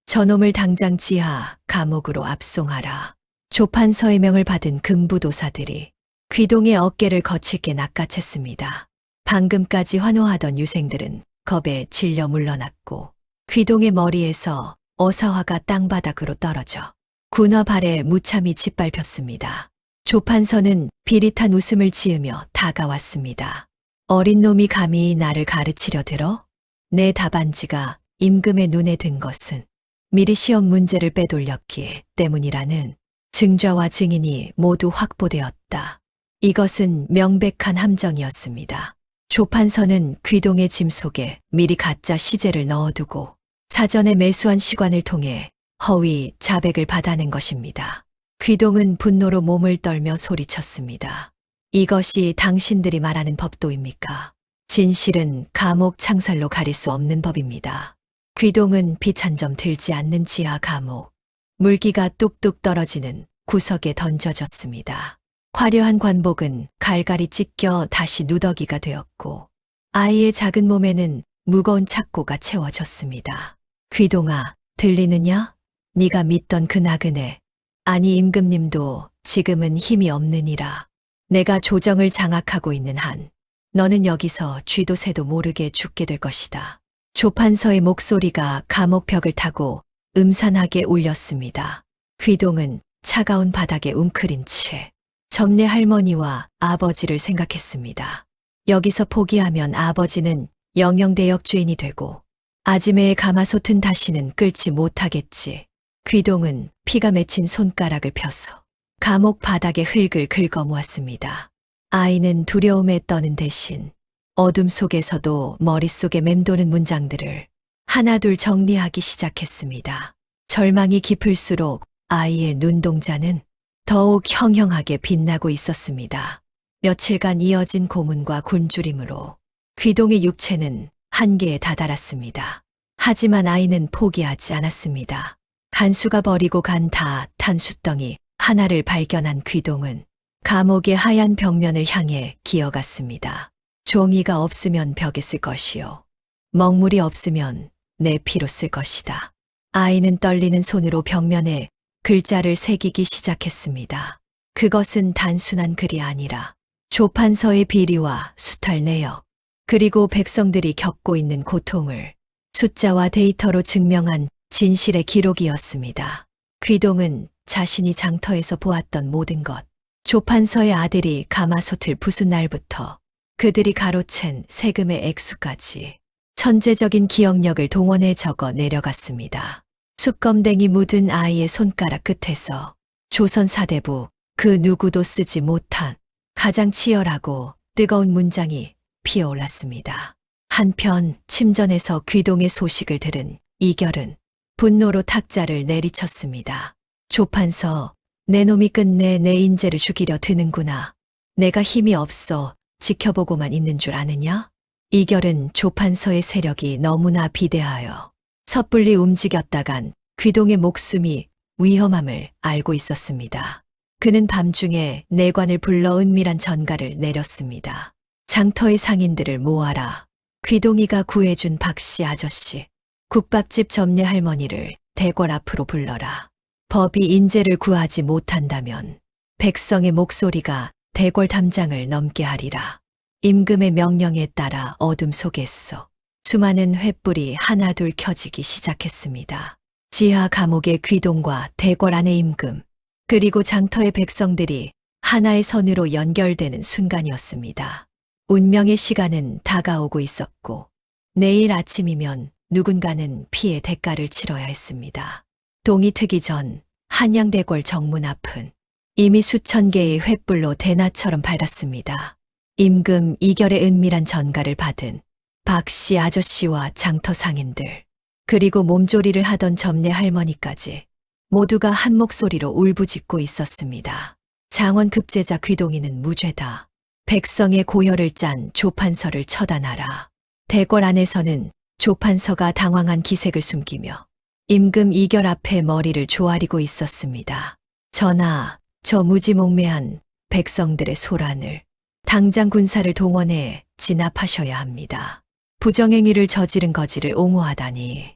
저놈을 당장 지하 감옥으로 압송하라. 조판서의 명을 받은 금부도사들이 귀동의 어깨를 거칠게 낚아챘습니다. 방금까지 환호하던 유생들은 겁에 질려 물러났고 귀동의 머리에서 어사화가 땅바닥으로 떨어져 군화 발에 무참히 짓밟혔습니다. 조판서는 비릿한 웃음을 지으며 다가왔습니다. 어린 놈이 감히 나를 가르치려 들어? 내 답안지가 임금의 눈에 든 것은 미리 시험 문제를 빼돌렸기 때문이라는 증좌와 증인이 모두 확보되었다. 이것은 명백한 함정이었습니다. 조판서는 귀동의 짐 속에 미리 가짜 시제를 넣어두고 사전에 매수한 시관을 통해 허위 자백을 받아낸 것입니다. 귀동은 분노로 몸을 떨며 소리쳤습니다. 이것이 당신들이 말하는 법도입니까? 진실은 감옥 창살로 가릴 수 없는 법입니다. 귀동은 빛 한 점 들지 않는 지하 감옥, 물기가 뚝뚝 떨어지는 구석에 던져졌습니다. 화려한 관복은 갈갈이 찢겨 다시 누더기가 되었고 아이의 작은 몸에는 무거운 착고가 채워졌습니다. 귀동아, 들리느냐? 네가 믿던 그 나그네. 아니 임금님도 지금은 힘이 없느니라. 내가 조정을 장악하고 있는 한 너는 여기서 쥐도 새도 모르게 죽게 될 것이다. 조판서의 목소리가 감옥 벽을 타고 음산하게 울렸습니다. 귀동은 차가운 바닥에 웅크린 채 점례 할머니와 아버지를 생각했습니다. 여기서 포기하면 아버지는 영영대역 주인이 되고 아지매의 가마솥은 다시는 끌지 못하겠지. 귀동은 피가 맺힌 손가락을 펴서 감옥 바닥에 흙을 긁어모았습니다. 아이는 두려움에 떠는 대신 어둠 속에서도 머릿속에 맴도는 문장들을 하나둘 정리하기 시작했습니다. 절망이 깊을수록 아이의 눈동자는 더욱 형형하게 빛나고 있었습니다. 며칠간 이어진 고문과 굶주림으로 귀동의 육체는 한계에 다다랐습니다. 하지만 아이는 포기하지 않았습니다. 간수가 버리고 간 다 탄수덩이 하나를 발견한 귀동은 감옥의 하얀 벽면을 향해 기어갔습니다. 종이가 없으면 벽에 쓸 것이요. 먹물이 없으면 내 피로 쓸 것이다. 아이는 떨리는 손으로 벽면에 글자를 새기기 시작했습니다. 그것은 단순한 글이 아니라 조판서의 비리와 수탈 내역, 그리고 백성들이 겪고 있는 고통을 숫자와 데이터로 증명한 진실의 기록이었습니다. 귀동은 자신이 장터에서 보았던 모든 것, 조판서의 아들이 가마솥을 부순 날부터 그들이 가로챈 세금의 액수까지 천재적인 기억력을 동원해 적어 내려갔습니다. 숯검댕이 묻은 아이의 손가락 끝에서 조선 사대부 그 누구도 쓰지 못한 가장 치열하고 뜨거운 문장이 피어올랐습니다. 한편 침전에서 귀동의 소식을 들은 이결은 분노로 탁자를 내리쳤습니다. 조판서, 내 놈이 끝내 내 인재를 죽이려 드는구나. 내가 힘이 없어 지켜보고만 있는 줄 아느냐? 이결은 조판서의 세력이 너무나 비대하여 섣불리 움직였다간 귀동의 목숨이 위험함을 알고 있었습니다. 그는 밤중에 내관을 불러 은밀한 전가를 내렸습니다. 장터의 상인들을 모아라. 귀동이가 구해준 박씨 아저씨, 국밥집 점례 할머니를 대궐 앞으로 불러라. 법이 인재를 구하지 못한다면 백성의 목소리가 대궐 담장을 넘게 하리라. 임금의 명령에 따라 어둠 속에서 수많은 횃불이 하나둘 켜지기 시작했습니다. 지하 감옥의 귀동과 대궐 안의 임금, 그리고 장터의 백성들이 하나의 선으로 연결되는 순간이었습니다. 운명의 시간은 다가오고 있었고 내일 아침이면 누군가는 피의 대가를 치러야 했습니다. 동이 트기 전 한양대궐 정문 앞은 이미 수천 개의 횃불로 대낮처럼 밝았습니다. 임금 이결의 은밀한 전가를 받은 박씨 아저씨와 장터 상인들, 그리고 몸조리를 하던 점례 할머니까지 모두가 한 목소리로 울부짖고 있었습니다. 장원 급제자 귀동이는 무죄다. 백성의 고혈을 짠 조판서를 처단하라. 대궐 안에서는 조판서가 당황한 기색을 숨기며 임금 이결 앞에 머리를 조아리고 있었습니다. 전하, 저 무지몽매한 백성들의 소란을 당장 군사를 동원해 진압하셔야 합니다. 부정행위를 저지른 거지를 옹호하다니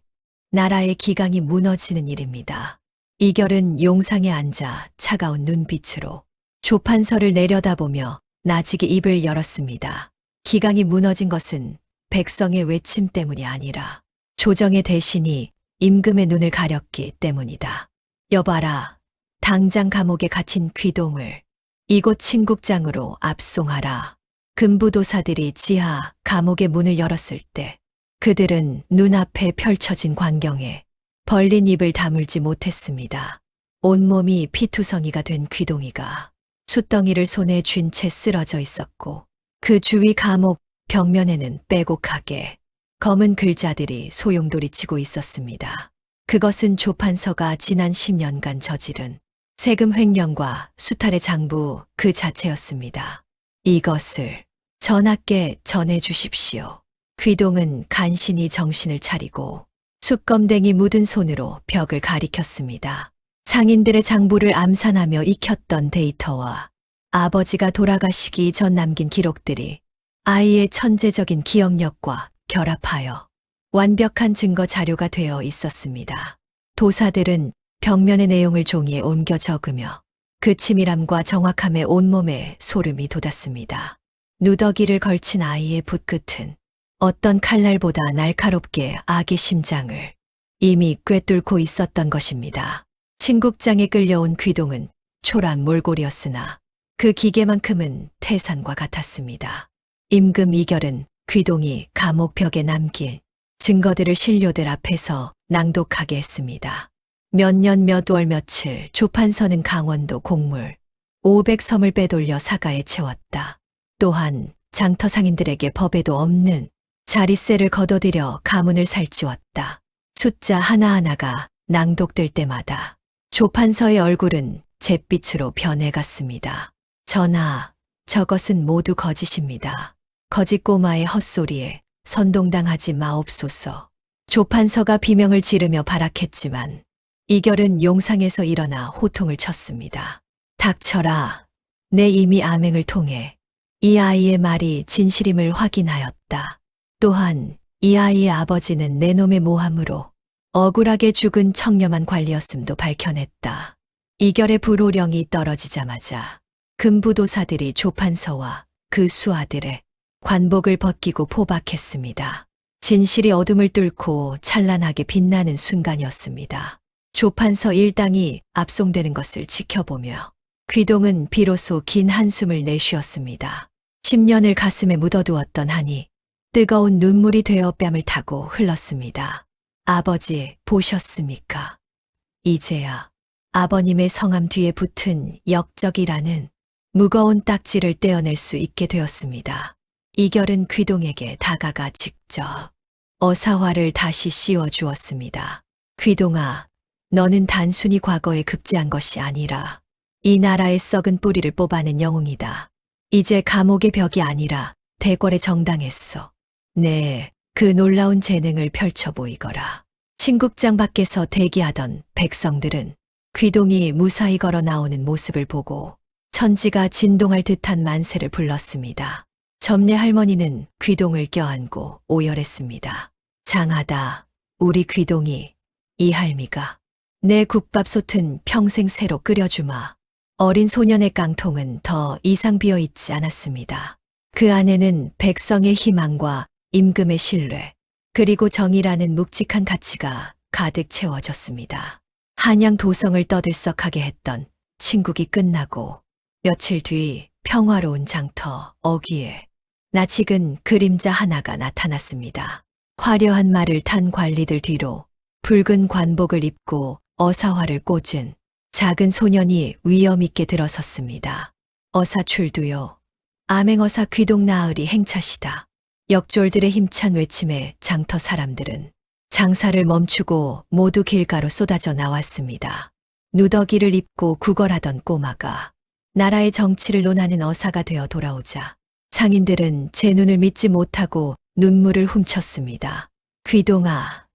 나라의 기강이 무너지는 일입니다. 이결은 용상에 앉아 차가운 눈빛으로 조판서를 내려다보며 나직이 입을 열었습니다. 기강이 무너진 것은 백성의 외침 때문이 아니라 조정의 대신이 임금의 눈을 가렸기 때문이다. 여봐라, 당장 감옥에 갇힌 귀동을 이곳 친국장으로 압송하라. 금부도사들이 지하 감옥의 문을 열었을 때 그들은 눈앞에 펼쳐진 광경에 벌린 입을 다물지 못했습니다. 온몸이 피투성이가 된 귀동이가 숫덩이를 손에 쥔 채 쓰러져 있었고 그 주위 감옥 벽면에는 빼곡하게 검은 글자들이 소용돌이치고 있었습니다. 그것은 조판서가 지난 10년간 저지른 세금 횡령과 수탈의 장부 그 자체였습니다. 이것을 전하께 전해 주십시오. 귀동은 간신히 정신을 차리고 숯검댕이 묻은 손으로 벽을 가리켰습니다. 상인들의 장부를 암산하며 익혔던 데이터와 아버지가 돌아가시기 전 남긴 기록들이 아이의 천재적인 기억력과 결합하여 완벽한 증거 자료가 되어 있었습니다. 도사들은 벽면의 내용을 종이에 옮겨 적으며 그 치밀함과 정확함에 온몸에 소름이 돋았습니다. 누더기를 걸친 아이의 붓끝은 어떤 칼날보다 날카롭게 아기 심장을 이미 꿰뚫고 있었던 것입니다. 친국장에 끌려온 귀동은 초란 몰골이었으나 그 기계만큼은 태산과 같았습니다. 임금 이결은 귀동이 감옥 벽에 남긴 증거들을 신료들 앞에서 낭독하게 했습니다. 몇 년 몇 월 며칠 조판서는 강원도 곡물 500섬을 빼돌려 사가에 채웠다. 또한 장터 상인들에게 법에도 없는 자릿세를 거둬들여 가문을 살찌웠다. 숫자 하나하나가 낭독될 때마다 조판서의 얼굴은 잿빛으로 변해갔습니다. 전하, 저것은 모두 거짓입니다. 거짓 꼬마의 헛소리에 선동당하지 마옵소서. 조판서가 비명을 지르며 발악했지만 이결은 용상에서 일어나 호통을 쳤습니다. 닥쳐라. 내 이미 암행을 통해 이 아이의 말이 진실임을 확인하였다. 또한 이 아이의 아버지는 내 놈의 모함으로 억울하게 죽은 청렴한 관리였음도 밝혀냈다. 이결의 불호령이 떨어지자마자 금부도사들이 조판서와 그 수하들의 관복을 벗기고 포박했습니다. 진실이 어둠을 뚫고 찬란하게 빛나는 순간이었습니다. 조판서 일당이 압송되는 것을 지켜보며 귀동은 비로소 긴 한숨을 내쉬었습니다. 10년을 가슴에 묻어두었던 한이 뜨거운 눈물이 되어 뺨을 타고 흘렀습니다. 아버지, 보셨습니까? 이제야 아버님의 성함 뒤에 붙은 역적이라는 무거운 딱지를 떼어낼 수 있게 되었습니다. 이결은 귀동에게 다가가 직접 어사화를 다시 씌워 주었습니다. 귀동아, 너는 단순히 과거에 급제한 것이 아니라 이 나라의 썩은 뿌리를 뽑아낸 영웅이다. 이제 감옥의 벽이 아니라 대궐의 정당했어. 네, 그 놀라운 재능을 펼쳐 보이거라. 친국장 밖에서 대기하던 백성들은 귀동이 무사히 걸어 나오는 모습을 보고 천지가 진동할 듯한 만세를 불렀습니다. 점례 할머니는 귀동을 껴안고 오열했습니다. 장하다, 우리 귀동이, 이 할미가 내 국밥솥은 평생 새로 끓여주마. 어린 소년의 깡통은 더 이상 비어있지 않았습니다. 그 안에는 백성의 희망과 임금의 신뢰, 그리고 정의라는 묵직한 가치가 가득 채워졌습니다. 한양 도성을 떠들썩하게 했던 친국이 끝나고 며칠 뒤 평화로운 장터 어귀에 낯익은 그림자 하나가 나타났습니다. 화려한 말을 탄 관리들 뒤로 붉은 관복을 입고 어사화를 꽂은 작은 소년이 위엄 있게 들어섰습니다. 어사출두요. 암행어사 귀동 나으리 행차시다. 역졸들의 힘찬 외침에 장터 사람들은 장사를 멈추고 모두 길가로 쏟아져 나왔습니다. 누더기를 입고 구걸하던 꼬마가 나라의 정치를 논하는 어사가 되어 돌아오자 상인들은 제 눈을 믿지 못하고 눈물을 훔쳤습니다. 귀동아,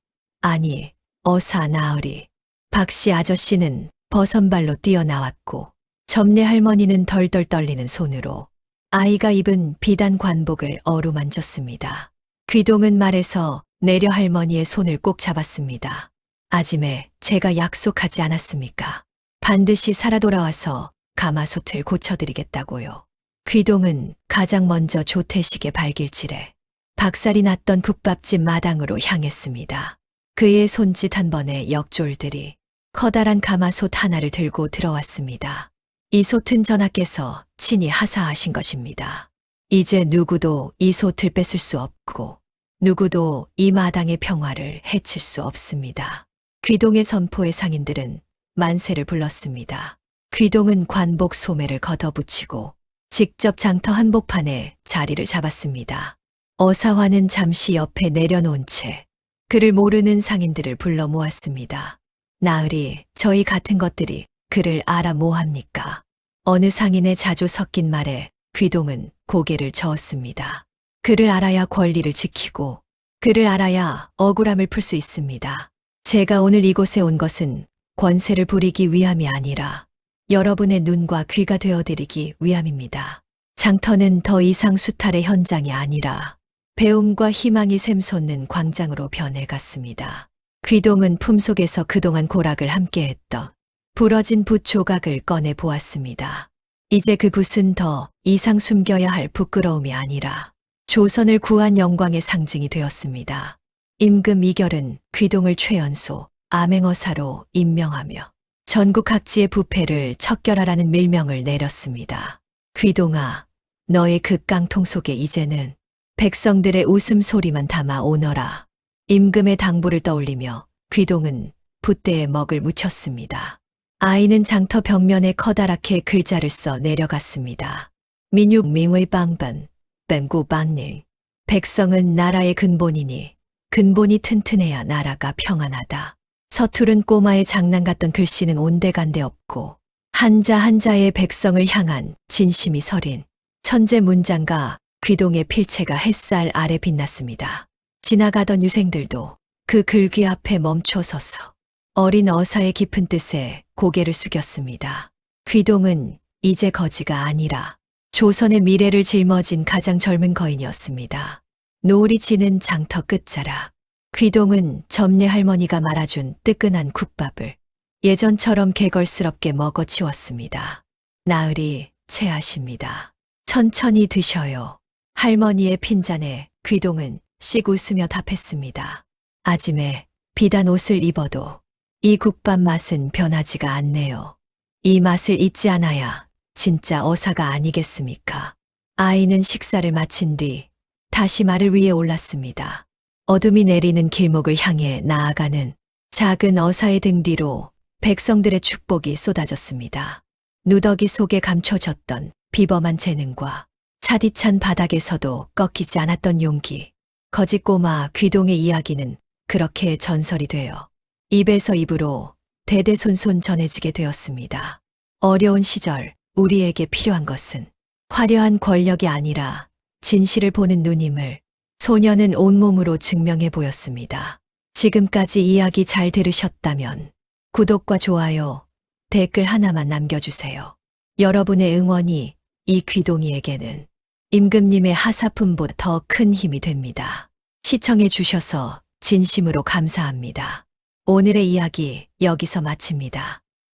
아니, 어사 나으리. 박씨 아저씨는 버선발로 뛰어나왔고 점례 할머니는 덜덜 떨리는 손으로 아이가 입은 비단 관복을 어루만졌습니다. 귀동은 말에서 내려 할머니의 손을 꼭 잡았습니다. 아짐에 제가 약속하지 않았습니까? 반드시 살아 돌아와서 가마솥을 고쳐드리겠다고요. 귀동은 가장 먼저 조태식의 발길질에 박살이 났던 국밥집 마당으로 향했습니다. 그의 손짓 한 번에 역졸들이 커다란 가마솥 하나를 들고 들어왔습니다. 이 솥은 전하께서 친히 하사하신 것입니다. 이제 누구도 이 솥을 뺏을 수 없고 누구도 이 마당의 평화를 해칠 수 없습니다. 귀동의 선포의 상인들은 만세를 불렀습니다. 귀동은 관복 소매를 걷어붙이고 직접 장터 한복판에 자리를 잡았습니다. 어사화는 잠시 옆에 내려놓은 채 그를 모르는 상인들을 불러 모았습니다. 나으리, 저희 같은 것들이 그를 알아 뭐합니까? 어느 상인의 자주 섞인 말에 귀동은 고개를 저었습니다. 그를 알아야 권리를 지키고 그를 알아야 억울함을 풀 수 있습니다. 제가 오늘 이곳에 온 것은 권세를 부리기 위함이 아니라 여러분의 눈과 귀가 되어드리기 위함입니다. 장터는 더 이상 수탈의 현장이 아니라 배움과 희망이 샘솟는 광장으로 변해갔습니다. 귀동은 품속에서 그동안 고락을 함께했던 부러진 붓 조각을 꺼내 보았습니다. 이제 그 붓은 더 이상 숨겨야 할 부끄러움이 아니라 조선을 구한 영광의 상징이 되었습니다. 임금 이결은 귀동을 최연소 암행어사로 임명하며 전국 각지의 부패를 척결하라는 밀명을 내렸습니다. 귀동아, 너의 그 깡통 속에 이제는 백성들의 웃음소리만 담아 오너라. 임금의 당부를 떠올리며 귀동은 붓대에 먹을 묻혔습니다. 아이는 장터 벽면에 커다랗게 글자를 써 내려갔습니다. 민육 민의 빵반, 뺑구 빵닝. 백성은 나라의 근본이니 근본이 튼튼해야 나라가 평안하다. 서투른 꼬마의 장난 같던 글씨는 온데간데 없고 한자 한자의 백성을 향한 진심이 서린 천재 문장과 귀동의 필체가 햇살 아래 빛났습니다. 지나가던 유생들도 그 글귀 앞에 멈춰서서 어린 어사의 깊은 뜻에 고개를 숙였습니다. 귀동은 이제 거지가 아니라 조선의 미래를 짊어진 가장 젊은 거인이었습니다. 노을이 지는 장터 끝자락, 귀동은 점례 할머니가 말아준 뜨끈한 국밥을 예전처럼 개걸스럽게 먹어치웠습니다. 나으리 체하십니다. 천천히 드셔요. 할머니의 핀잔에 귀동은 씩 웃으며 답했습니다. 아짐에 비단 옷을 입어도 이 국밥 맛은 변하지가 않네요. 이 맛을 잊지 않아야 진짜 어사가 아니겠습니까? 아이는 식사를 마친 뒤 다시 말을 위에 올랐습니다. 어둠이 내리는 길목을 향해 나아가는 작은 어사의 등 뒤로 백성들의 축복이 쏟아졌습니다. 누더기 속에 감춰졌던 비범한 재능과 차디찬 바닥에서도 꺾이지 않았던 용기. 거짓 꼬마 귀동의 이야기는 그렇게 전설이 되어 입에서 입으로 대대손손 전해지게 되었습니다. 어려운 시절 우리에게 필요한 것은 화려한 권력이 아니라 진실을 보는 눈임을 소녀는 온몸으로 증명해 보였습니다. 지금까지 이야기 잘 들으셨다면 구독과 좋아요, 댓글 하나만 남겨주세요. 여러분의 응원이 이 귀동이에게는 임금님의 하사품보다 더 큰 힘이 됩니다. 시청해 주셔서 진심으로 감사합니다. 오늘의 이야기 여기서 마칩니다.